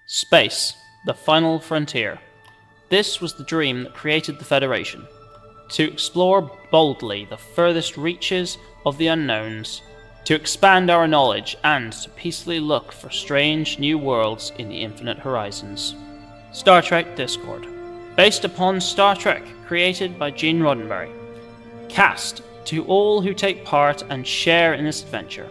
Space, the final frontier. This was the dream that created the Federation. To explore boldly the furthest reaches of the unknowns, to expand our knowledge, and to peacefully look for strange new worlds in the infinite horizons. Star Trek Discord. Based upon Star Trek, created by Gene Roddenberry. Cast to all who take part and share in this adventure.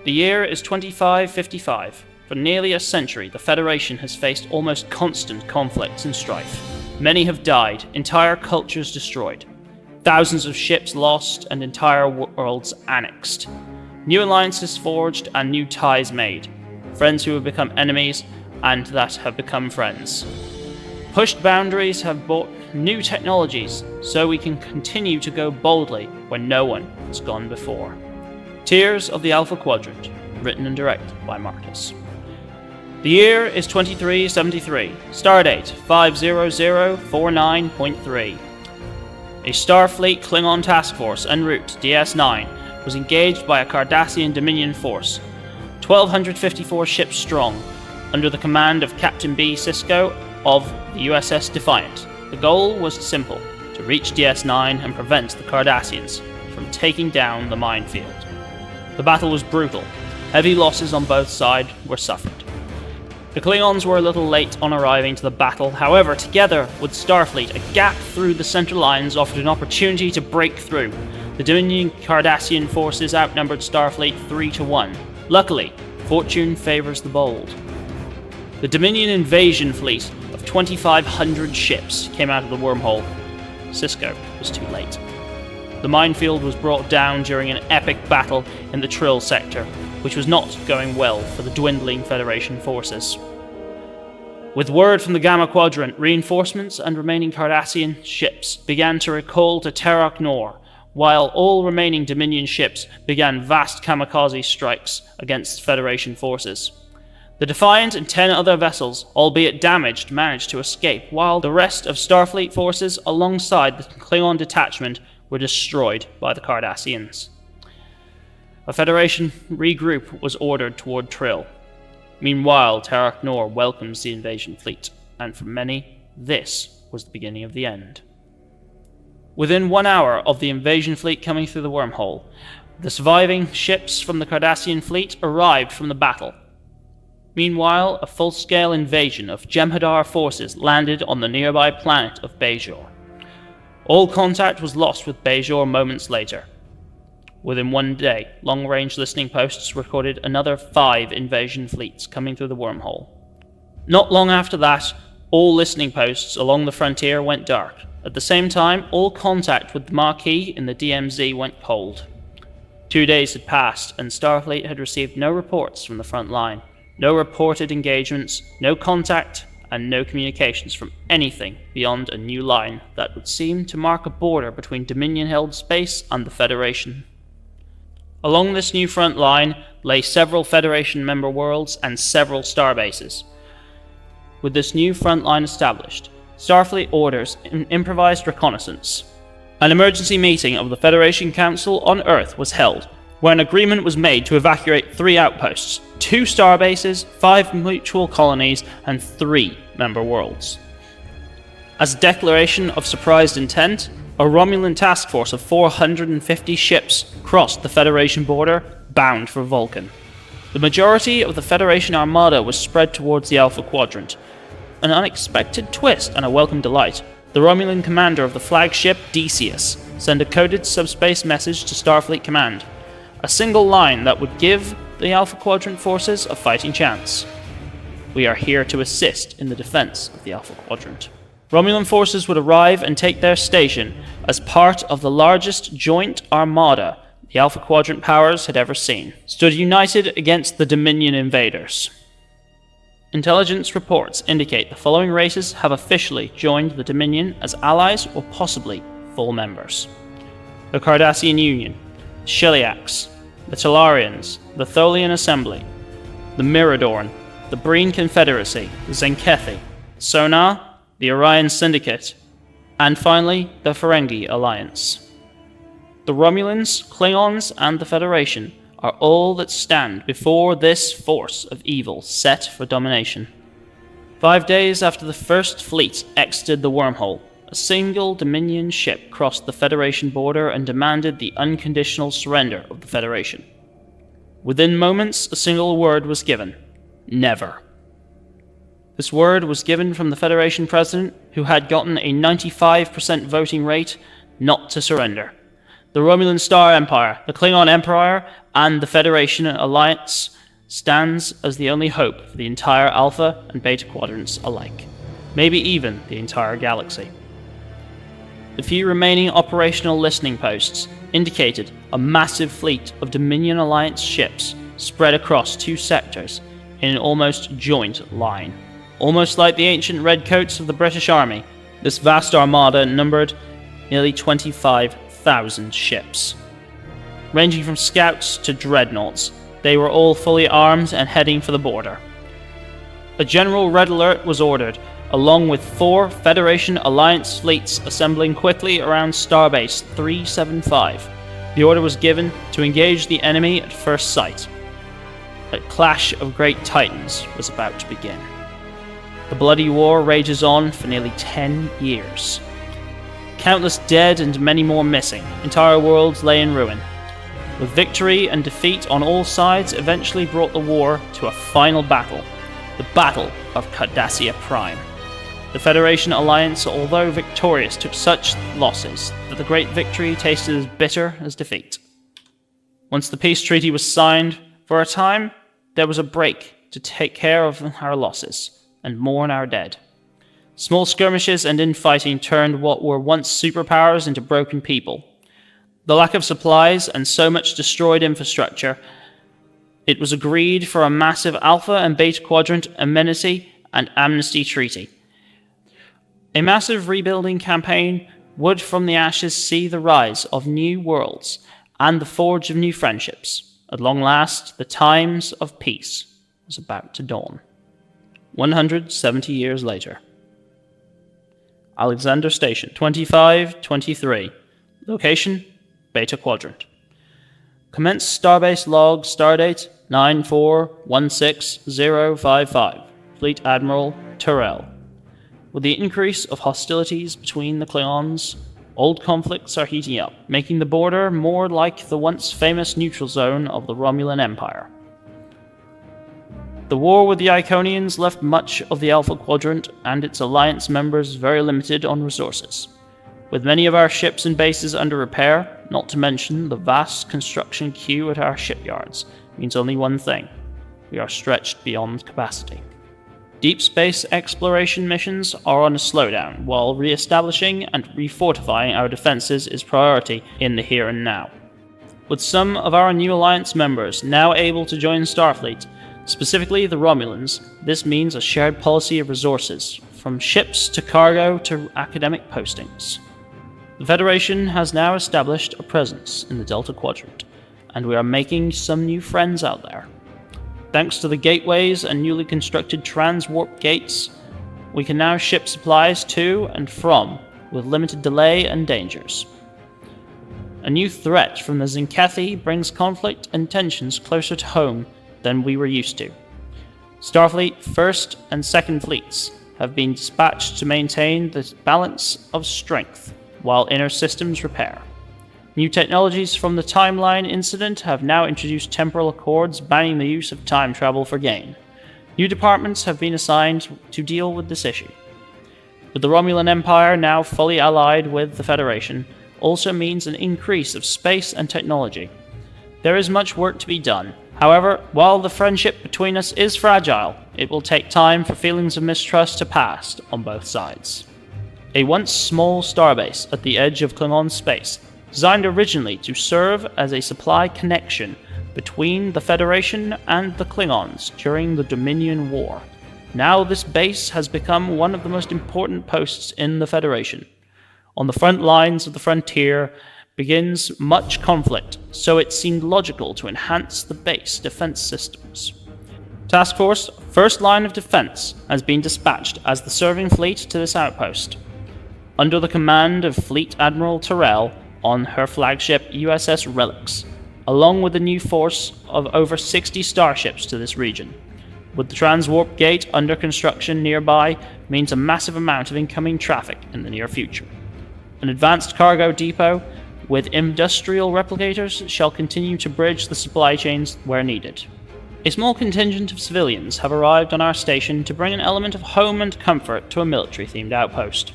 The year is 2555. For nearly a century, the Federation has faced almost constant conflicts and strife. Many have died, entire cultures destroyed, thousands of ships lost, and entire worlds annexed. New alliances forged and new ties made. Friends who have become enemies and that have become friends. Pushed boundaries have brought new technologies, so we can continue to go boldly where no one has gone before. Tears of the Alpha Quadrant, written and directed by Marcus. The year is 2373, stardate 50049.3. A Starfleet Klingon task force en route to DS9 was engaged by a Cardassian Dominion force, 1,254 ships strong, under the command of Captain B. Sisko of the USS Defiant. The goal was simple, to reach DS9 and prevent the Cardassians from taking down the minefield. The battle was brutal. Heavy losses on both sides were suffered. The Klingons were a little late on arriving to the battle, however, together with Starfleet, a gap through the central lines offered an opportunity to break through. The Dominion Cardassian forces outnumbered Starfleet 3-1. Luckily, fortune favors the bold. The Dominion invasion fleet of 2,500 ships came out of the wormhole. Sisko was too late. The minefield was brought down during an epic battle in the Trill sector, which was not going well for the dwindling Federation forces. With word from the Gamma Quadrant, reinforcements and remaining Cardassian ships began to recall to Terok Nor, while all remaining Dominion ships began vast kamikaze strikes against Federation forces. The Defiant and 10 other vessels, albeit damaged, managed to escape, while the rest of Starfleet forces alongside the Klingon detachment were destroyed by the Cardassians. A Federation regroup was ordered toward Trill. Meanwhile, Terok Nor welcomes the invasion fleet, and for many, this was the beginning of the end. Within 1 hour of the invasion fleet coming through the wormhole, the surviving ships from the Cardassian fleet arrived from the battle. Meanwhile, a full-scale invasion of Jem'Hadar forces landed on the nearby planet of Bajor. All contact was lost with Bajor moments later. Within 1 day, long-range listening posts recorded another 5 invasion fleets coming through the wormhole. Not long after that, all listening posts along the frontier went dark. At the same time, all contact with the Maquis in the DMZ went cold. 2 days had passed, and Starfleet had received no reports from the front line. No reported engagements, no contact, and no communications from anything beyond a new line that would seem to mark a border between Dominion-held space and the Federation. Along this new front line lay several Federation member worlds and several starbases. With this new front line established, Starfleet orders an improvised reconnaissance. An emergency meeting of the Federation Council on Earth was held, where an agreement was made to evacuate 3 outposts, 2 starbases, 5 mutual colonies, and 3 member worlds. As a declaration of surprised intent, a Romulan task force of 450 ships crossed the Federation border, bound for Vulcan. The majority of the Federation armada was spread towards the Alpha Quadrant. An unexpected twist and a welcome delight. The Romulan commander of the flagship, Decius, sent a coded subspace message to Starfleet Command. A single line that would give the Alpha Quadrant forces a fighting chance. We are here to assist in the defense of the Alpha Quadrant. Romulan forces would arrive and take their station as part of the largest joint armada the Alpha Quadrant powers had ever seen, stood united against the Dominion invaders. Intelligence reports indicate the following races have officially joined the Dominion as allies or possibly full members. The Cardassian Union, the Sheliacs, the Talarians, the Tholian Assembly, the Miradorn, the Breen Confederacy, the Zenkethi, Son'a, the Orion Syndicate, and finally the Ferengi Alliance. The Romulans, Klingons, and the Federation are all that stand before this force of evil set for domination. 5 days after the first fleet exited the wormhole, a single Dominion ship crossed the Federation border and demanded the unconditional surrender of the Federation. Within moments, a single word was given: never. This word was given from the Federation president, who had gotten a 95% voting rate, not to surrender. The Romulan Star Empire, the Klingon Empire, and the Federation Alliance stands as the only hope for the entire Alpha and Beta Quadrants alike, maybe even the entire galaxy. The few remaining operational listening posts indicated a massive fleet of Dominion Alliance ships spread across 2 sectors in an almost joint line. Almost like the ancient redcoats of the British Army, this vast armada numbered nearly 25,000 ships. Ranging from scouts to dreadnoughts, they were all fully armed and heading for the border. A general red alert was ordered, along with 4 Federation Alliance fleets assembling quickly around Starbase 375. The order was given to engage the enemy at first sight. A clash of great titans was about to begin. The bloody war rages on for nearly 10 years. Countless dead and many more missing, entire worlds lay in ruin. With victory and defeat on all sides eventually brought the war to a final battle, the Battle of Cardassia Prime. The Federation Alliance, although victorious, took such losses that the great victory tasted as bitter as defeat. Once the peace treaty was signed, for a time, there was a break to take care of our losses and mourn our dead. Small skirmishes and infighting turned what were once superpowers into broken people. The lack of supplies and so much destroyed infrastructure, it was agreed for a massive Alpha and Beta Quadrant amenity and amnesty treaty. A massive rebuilding campaign would from the ashes see the rise of new worlds and the forge of new friendships. At long last, the times of peace was about to dawn. 170 years later. Alexander Station, 2523. Location, Beta Quadrant. Commence Starbase log, stardate 9416055. Fleet Admiral Terrell. With the increase of hostilities between the Klingons, old conflicts are heating up, making the border more like the once famous neutral zone of the Romulan Empire. The war with the Iconians left much of the Alpha Quadrant and its alliance members very limited on resources. With many of our ships and bases under repair, not to mention the vast construction queue at our shipyards, means only one thing: we are stretched beyond capacity. Deep space exploration missions are on a slowdown, while re-establishing and refortifying our defenses is priority in the here and now. With some of our new alliance members now able to join Starfleet, specifically the Romulans, this means a shared policy of resources, from ships to cargo to academic postings. The Federation has now established a presence in the Delta Quadrant, and we are making some new friends out there. Thanks to the gateways and newly constructed transwarp gates, we can now ship supplies to and from with limited delay and dangers. A new threat from the Zinkethi brings conflict and tensions closer to home than we were used to. Starfleet 1st and 2nd Fleets have been dispatched to maintain the balance of strength while inner systems repair. New technologies from the timeline incident have now introduced temporal accords banning the use of time travel for gain. New departments have been assigned to deal with this issue. With the Romulan Empire now fully allied with the Federation, also means an increase of space and technology. There is much work to be done. However, while the friendship between us is fragile, it will take time for feelings of mistrust to pass on both sides. A once small starbase at the edge of Klingon space, designed originally to serve as a supply connection between the Federation and the Klingons during the Dominion War. Now this base has become one of the most important posts in the Federation. On the front lines of the frontier begins much conflict, so it seemed logical to enhance the base defense systems. Task Force First Line of Defense has been dispatched as the serving fleet to this outpost. Under the command of Fleet Admiral Terrell on her flagship USS Relics, along with a new force of over 60 starships to this region. With the transwarp gate under construction nearby means a massive amount of incoming traffic in the near future. An advanced cargo depot with industrial replicators shall continue to bridge the supply chains where needed. A small contingent of civilians have arrived on our station to bring an element of home and comfort to a military-themed outpost.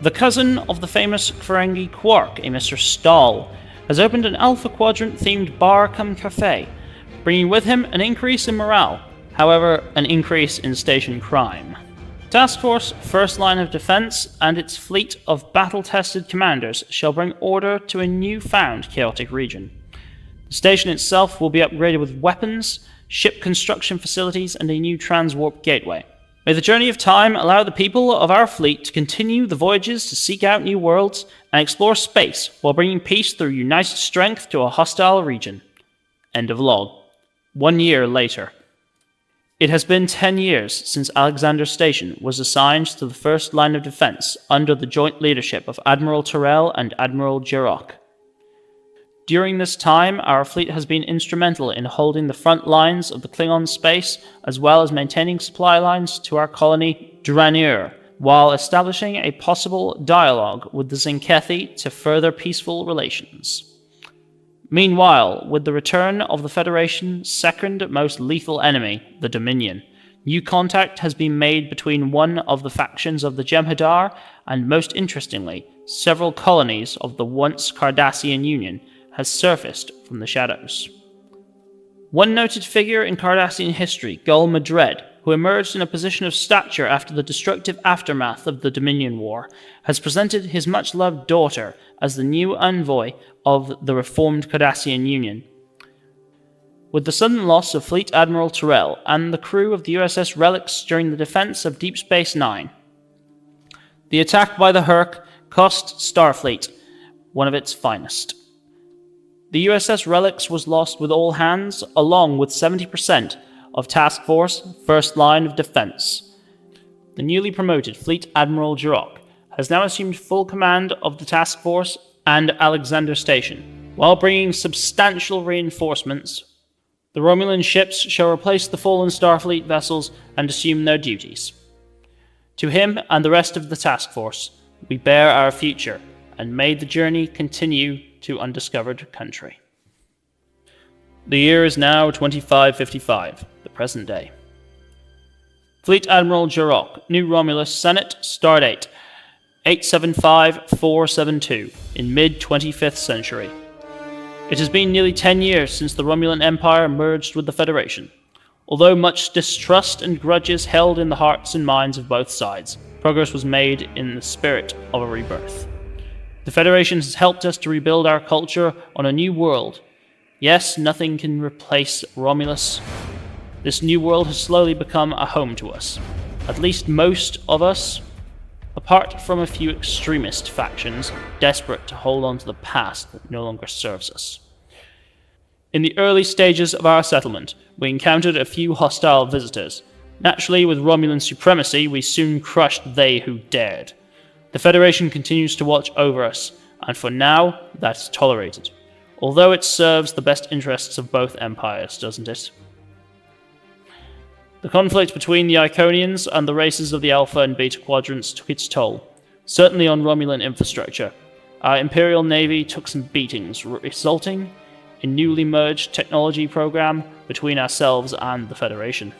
The cousin of the famous Ferengi Quark, a Mr. Stahl, has opened an Alpha Quadrant-themed bar-cum-cafe, bringing with him an increase in morale, however, an increase in station crime. Task Force First Line of Defense and its fleet of battle-tested commanders shall bring order to a newfound chaotic region. The station itself will be upgraded with weapons, ship construction facilities, and a new transwarp gateway. May the journey of time allow the people of our fleet to continue the voyages to seek out new worlds and explore space while bringing peace through united strength to a hostile region. End of log. 1 year later. It has been 10 years since Alexander Station was assigned to the first line of defense under the joint leadership of Admiral Tyrrell and Admiral Jirok. During this time, our fleet has been instrumental in holding the front lines of the Klingon space, as well as maintaining supply lines to our colony Duranir, while establishing a possible dialogue with the Zinkethi to further peaceful relations. Meanwhile, with the return of the Federation's second most lethal enemy, the Dominion, new contact has been made between one of the factions of the Jem'Hadar and, most interestingly, several colonies of the once Cardassian Union has surfaced from the shadows. One noted figure in Cardassian history, Gul Madred, who emerged in a position of stature after the destructive aftermath of the Dominion War, has presented his much-loved daughter as the new envoy of the reformed Cardassian Union. With the sudden loss of Fleet Admiral Tyrrell and the crew of the USS Relics during the defense of Deep Space Nine, the attack by the Herc cost Starfleet one of its finest. The USS Relics was lost with all hands, along with 70% of Task Force First Line of Defense. The newly promoted Fleet Admiral Jirok has now assumed full command of the Task Force and Alexander Station. While bringing substantial reinforcements, the Romulan ships shall replace the fallen Starfleet vessels and assume their duties. To him and the rest of the Task Force, we bear our future, and may the journey continue to undiscovered country. The year is now 2555, the present day. Fleet Admiral Jirok, New Romulus Senate, Stardate 875472, in mid-25th century. It has been nearly 10 years since the Romulan Empire merged with the Federation. Although much distrust and grudges held in the hearts and minds of both sides, progress was made in the spirit of a rebirth. The Federation has helped us to rebuild our culture on a new world. Yes, nothing can replace Romulus. This new world has slowly become a home to us. At least most of us, apart from a few extremist factions desperate to hold on to the past that no longer serves us. In the early stages of our settlement, we encountered a few hostile visitors. Naturally, with Romulan supremacy, we soon crushed they who dared. The Federation continues to watch over us, and for now, that's tolerated. Although it serves the best interests of both empires, doesn't it? The conflict between the Iconians and the races of the Alpha and Beta Quadrants took its toll, certainly on Romulan infrastructure. Our Imperial Navy took some beatings, resulting in a newly merged technology program between ourselves and the Federation.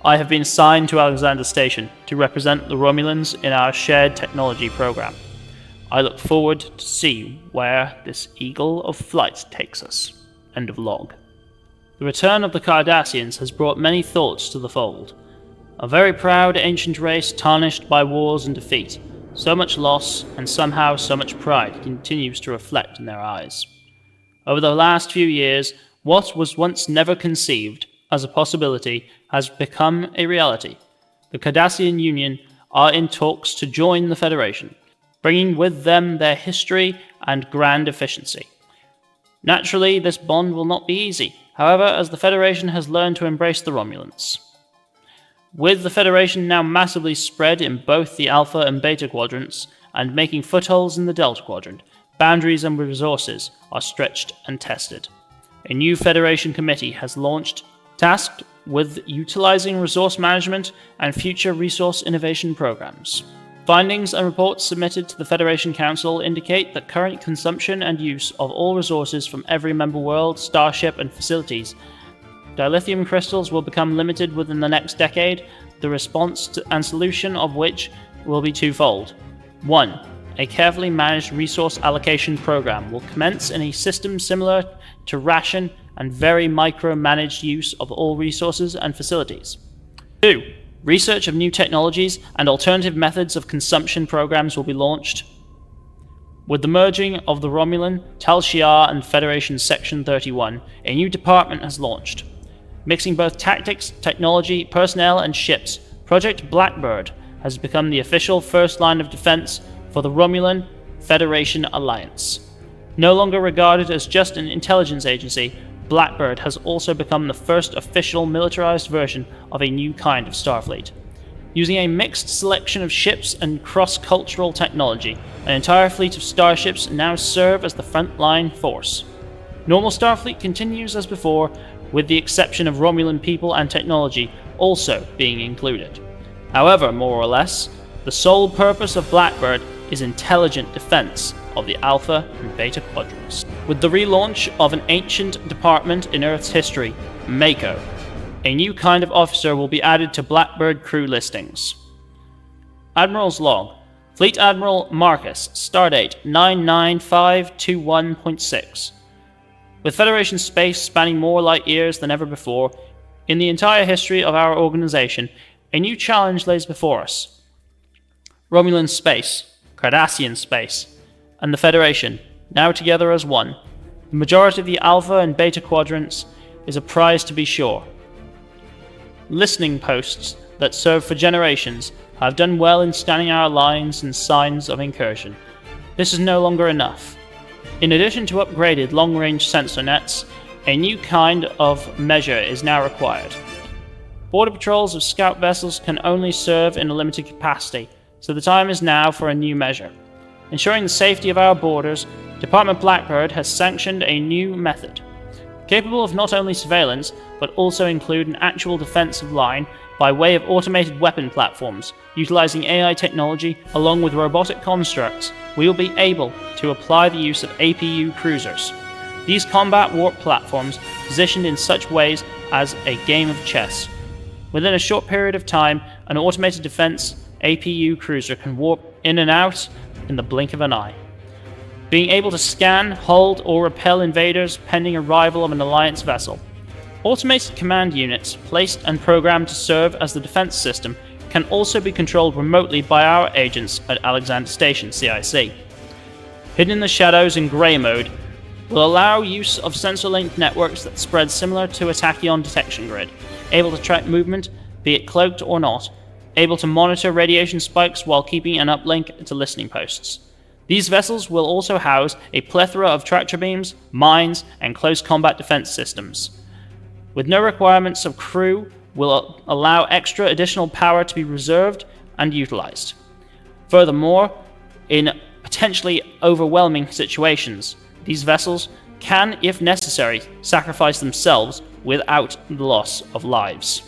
I have been assigned to Alexander Station to represent the Romulans in our shared technology program. I look forward to see where this Eagle of Flight takes us. End of log. The return of the Cardassians has brought many thoughts to the fold. A very proud ancient race tarnished by wars and defeat. So much loss, and somehow so much pride continues to reflect in their eyes. Over the last few years, what was once never conceived as a possibility has become a reality. The Cardassian Union are in talks to join the Federation, bringing with them their history and grand efficiency. Naturally, this bond will not be easy, however, as the Federation has learned to embrace the Romulans. With the Federation now massively spread in both the Alpha and Beta Quadrants, and making footholds in the Delta Quadrant, boundaries and resources are stretched and tested. A new Federation committee has launched, tasked with utilizing resource management and future resource innovation programs. Findings and reports submitted to the Federation Council indicate that current consumption and use of all resources from every member world, starship, and facilities. Dilithium crystals will become limited within the next decade, the response and solution of which will be twofold. 1. A carefully managed resource allocation program will commence in a system similar to ration and very micro-managed use of all resources and facilities. 2. Research of new technologies and alternative methods of consumption programs will be launched. With the merging of the Romulan, Tal Shiar, and Federation Section 31, a new department has launched. Mixing both tactics, technology, personnel, and ships, Project Blackbird has become the official first line of defense for the Romulan Federation Alliance. No longer regarded as just an intelligence agency, Blackbird has also become the first official militarized version of a new kind of Starfleet. Using a mixed selection of ships and cross-cultural technology, an entire fleet of starships now serve as the frontline force. Normal Starfleet continues as before, with the exception of Romulan people and technology also being included. However, more or less, the sole purpose of Blackbird is intelligent defense of the Alpha and Beta Quadrants. With the relaunch of an ancient department in Earth's history, Mako, a new kind of officer will be added to Blackbird crew listings. Admiral's Log. Fleet Admiral Marcus, Stardate 99521.6. With Federation space spanning more light years than ever before, in the entire history of our organization, a new challenge lays before us. Romulan space, Cardassian space, and the Federation, now together as one, the majority of the Alpha and Beta Quadrants, is a prize to be sure. Listening posts that serve for generations have done well in scanning our lines and signs of incursion. This is no longer enough. In addition to upgraded long-range sensor nets, a new kind of measure is now required. Border patrols of scout vessels can only serve in a limited capacity, so the time is now for a new measure. Ensuring the safety of our borders, Department Blackbird has sanctioned a new method, capable of not only surveillance, but also include an actual defensive line by way of automated weapon platforms. Utilizing AI technology along with robotic constructs, we will be able to apply the use of APU cruisers. These combat warp platforms positioned in such ways as a game of chess. Within a short period of time, an automated defense APU cruiser can warp in and out in the blink of an eye. Being able to scan, hold, or repel invaders pending arrival of an Alliance vessel. Automated command units, placed and programmed to serve as the defense system, can also be controlled remotely by our agents at Alexander Station, CIC. Hidden in the shadows in grey mode, will allow use of sensor-linked networks that spread similar to a tachyon detection grid, able to track movement, be it cloaked or not, able to monitor radiation spikes while keeping an uplink to listening posts. These vessels will also house a plethora of tractor beams, mines, and close combat defense systems. With no requirements of crew, will allow extra additional power to be reserved and utilized. Furthermore, in potentially overwhelming situations, these vessels can, if necessary, sacrifice themselves without the loss of lives.